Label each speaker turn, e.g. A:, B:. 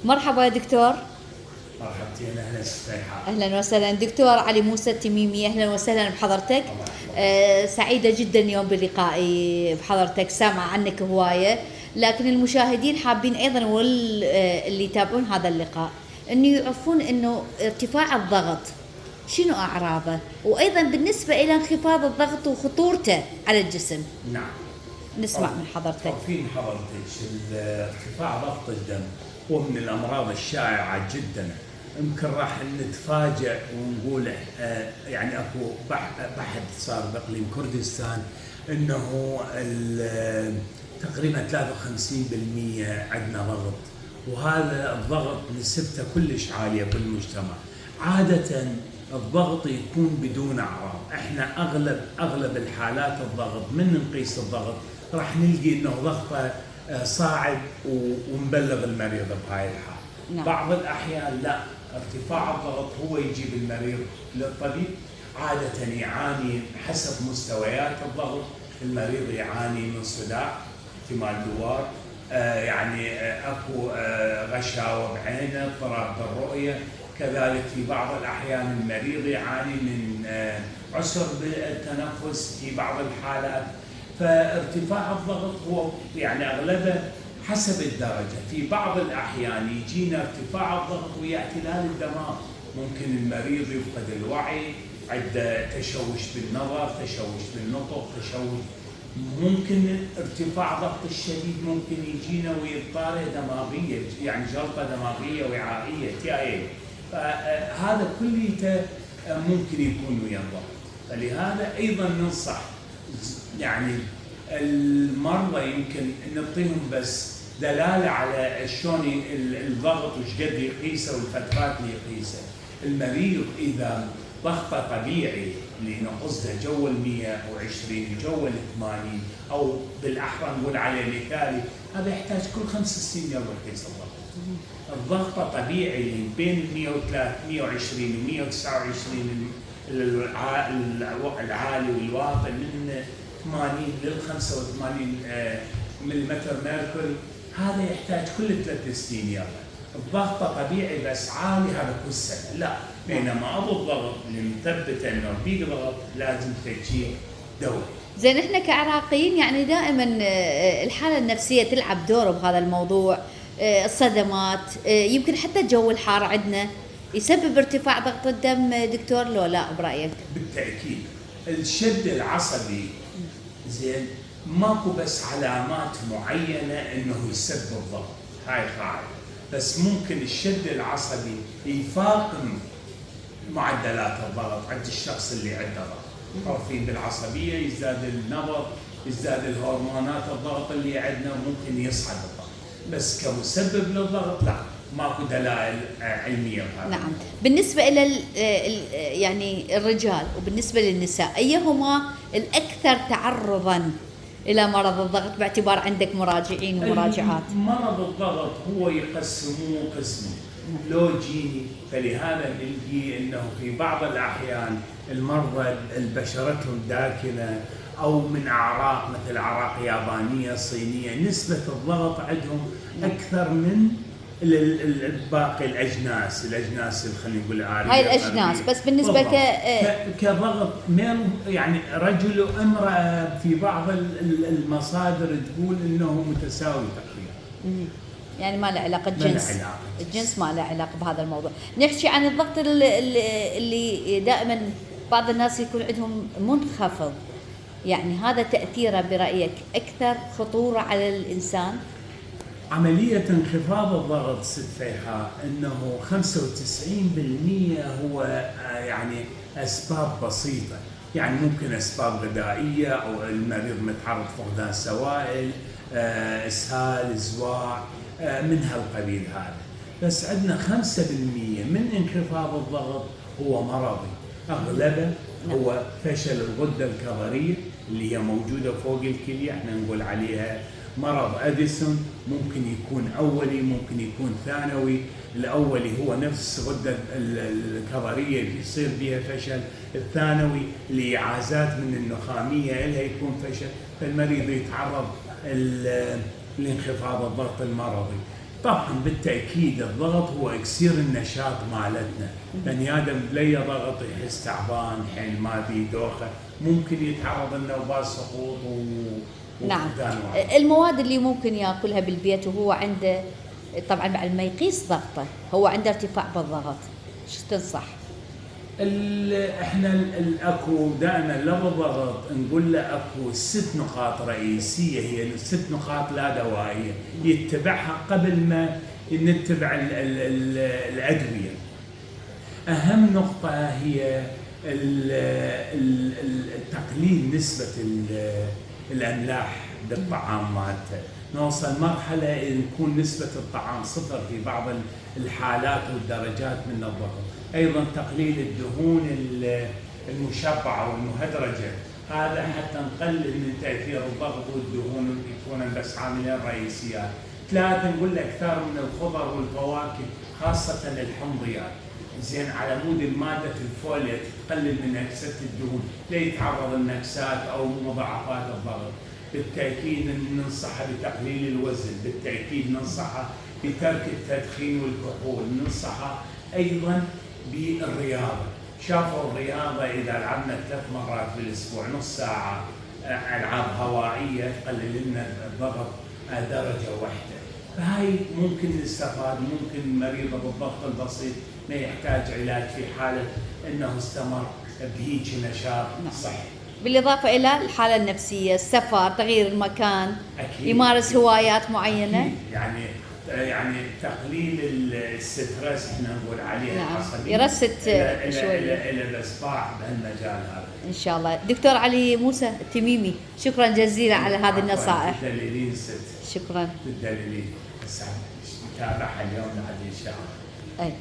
A: مرحبا يا دكتور.
B: مرحبتين، اهلا سفيحة.
A: اهلا وسهلا دكتور علي موسى التميمي، اهلا وسهلا بحضرتك.
B: الله يحفظك.
A: سعيدة جدا اليوم بلقائي بحضرتك، سامع عنك هواية، لكن المشاهدين حابين ايضا واللي يتابعون هذا اللقاء انه يعرفون انه ارتفاع الضغط شنو اعراضه، وايضا بالنسبة الى انخفاض الضغط وخطورته على الجسم.
B: نعم.
A: نسمع من حضرتك.
B: عارفين حضرتك ارتفاع ضغط الدم هو من الامراض الشائعة جدا. يمكن راح نتفاجئ ونقول يعني اكو بحث صار باقليم كردستان انه تقريبا 53% عندنا ضغط، وهذا الضغط نسبته كلش عالية بالمجتمع. عادة الضغط يكون بدون اعراض، احنا اغلب الحالات الضغط من نقيس الضغط راح نلقي انه ضغطه صاعد ومبلغ المريض بهاي الحال.
A: نعم.
B: بعض الاحيان لا، ارتفاع الضغط هو يجيب المريض للطبيب. عادة يعاني حسب مستويات الضغط، المريض يعاني من صداع، احتمال دوار، اكو غشاوة بعينه، اضطراب بالرؤية. كذلك في بعض الأحيان المريض يعاني من عسر بالتنفس في بعض الحالات. فارتفاع الضغط هو يعني أغلبه حسب الدرجة. في بعض الأحيان يجينا ارتفاع الضغط ويا اعتلال الدماغ، ممكن المريض يفقد الوعي، عنده تشوش بالنظر، تشوش بالنطق، تشوش. ممكن ارتفاع ضغط الشديد ممكن يجينا ويضطرب دماغية، يعني جلطة دماغية وعائية TIA. فهذا كله ممكن يكون ويا الضغط. فلهذا أيضا ننصح يعني المرضى يمكن نعطيهم بس دلالة على شلون الضغط وش قد يقيسه والفترات اللي يقيسه. المريض إذا ضغطه طبيعي اللي قصده جو ال 120 جو ال 80 او بالاحرى نقول عليه مثالي، هذا يحتاج كل 5 سنين يلا يقيس الضغط. الضغط طبيعي اللي بين ال 103 120 و 129 العالي والواطي من 80 لل 85 ملم ميركوري، هذا يحتاج كل 3 سنين يلا. الضغط طبيعي بس عالي هذا كل سنه، لا. بينما ابو الضغط اللي مثبت انه بيق ضغط لازم تجيب دوري.
A: زين، احنا كعراقيين يعني دائما الحالة النفسية تلعب دور بهذا الموضوع. الصدمات، يمكن حتى الجو الحار عندنا يسبب ارتفاع ضغط الدم دكتور، لو لا برأيك؟
B: بالتأكيد الشد العصبي زين ماكو بس علامات معينة انه يسبب ضغط، هاي قاعدة. بس ممكن الشد العصبي يفاقم معدلات الضغط عند الشخص اللي عنده ضغط. عارفين بالعصبية يزداد النبض، يزداد الهرمونات، الضغط اللي عندنا ممكن يصعد الضغط. بس كمسبب للضغط لا، ماكو دلائل علمية بهذا.
A: نعم. بالنسبة إلى يعني الرجال وبالنسبة للنساء، أيهما الأكثر تعرضا إلى مرض الضغط باعتبار عندك مراجعين ومراجعات؟
B: مرض الضغط هو يقسموه قسمين لو جيني. فلهذا نلقي انه في بعض الاحيان المرضى بشرتهم داكنه او من اعراق مثل اعراق يابانيه صينيه، نسبه الضغط عندهم اكثر من باقي الاجناس اللي خلينا نقول عاريه.
A: هاي الأجناس، بس بالنسبة
B: كضغط يعني رجل وامراه في بعض المصادر تقول انه متساوي تقريبا.
A: يعني ما له علاقة
B: الجنس.
A: الجنس ما له علاقة بهذا الموضوع. نحكي عن الضغط اللي دائما بعض الناس يكون عندهم منخفض، يعني هذا تأثيره برأيك أكثر خطورة على الإنسان؟
B: عملية انخفاض الضغط ست فيحاء انه 95% هو يعني اسباب بسيطة، يعني ممكن اسباب غذائية او المريض متعرض فقدان سوائل، اسهال، ازواع، من هالقبيل هذا. بس عندنا 5% من انخفاض الضغط هو مرضي، اغلبه هو فشل الغدة الكظرية اللي هي موجودة فوق الكلية، احنا نقول عليها مرض أديسون. ممكن يكون أولي، ممكن يكون ثانوي. الأولي هو نفس غدة الكظرية اللي يصير بها فشل، الثانوي الإعازات من النخامية لها يكون فشل، فالمريض يتعرض لانخفاض الضغط المرضي. طبعا بالتاكيد الضغط هو اكسير النشاط مالتنا، بني ادم لي ضغط يحس تعبان، حين ما بي دوخه، ممكن يتعرض لنوبات سقوط
A: نعم.
B: وفقدان وعي.
A: المواد اللي ممكن ياكلها بالبيت وهو عنده، طبعا بعد ما يقيس ضغطه هو عنده ارتفاع بالضغط، شو تنصح؟
B: احنا الاكو دائما لو الضغط نقول له اكو 6 نقاط رئيسيه، هي 6 نقاط لا دوائيه يتبعها قبل ما نتبع الادويه. اهم نقطه هي تقليل نسبه الاملاح بالطعام مالته. نوصل مرحله نكون نسبه الطعام صفر في بعض الحالات والدرجات من الضغط. ايضا تقليل الدهون المشبعه والمهدرجه، هذا حتى نقلل من تاثير الضغط والدهون يكون بس عاملين رئيسيات. 3 نقول لك اكثر من الخضر والفواكه خاصه الحمضيات، زين على مود الماده الفوليت تقلل من نكسه الدهون، لا يتعرض لنكسات او مضاعفات الضغط. بالتاكيد ننصحه بتقليل الوزن، بالتاكيد ننصحه بترك التدخين والكحول، ننصحه ايضا بالرياضه. شافوا الرياضه اذا لعبنا 3 مرات بالاسبوع نص ساعه العاب هوائيه تقلل لنا الضغط درجه واحده. فهاي ممكن نستفاد، ممكن مريضه بالضغط البسيط ما يحتاج علاج في حاله انه استمر بهيج نشاط صحي.
A: بالاضافه الى الحاله النفسيه، السفر، تغيير المكان،
B: أكيد.
A: يمارس هوايات معينه.
B: أكيد. يعني تقليل الستريس احنا نقول عليه
A: نعم.
B: العصبي،
A: يرست شويه
B: الى الاصباح بهالمجال هذا
A: ان شاء الله. دكتور علي موسى التميمي، شكرا جزيلا على هذه النصائح.
B: تدللين ست،
A: شكرا.
B: تدللين نتابعها اليوم بعد ان شاء الله.
A: اي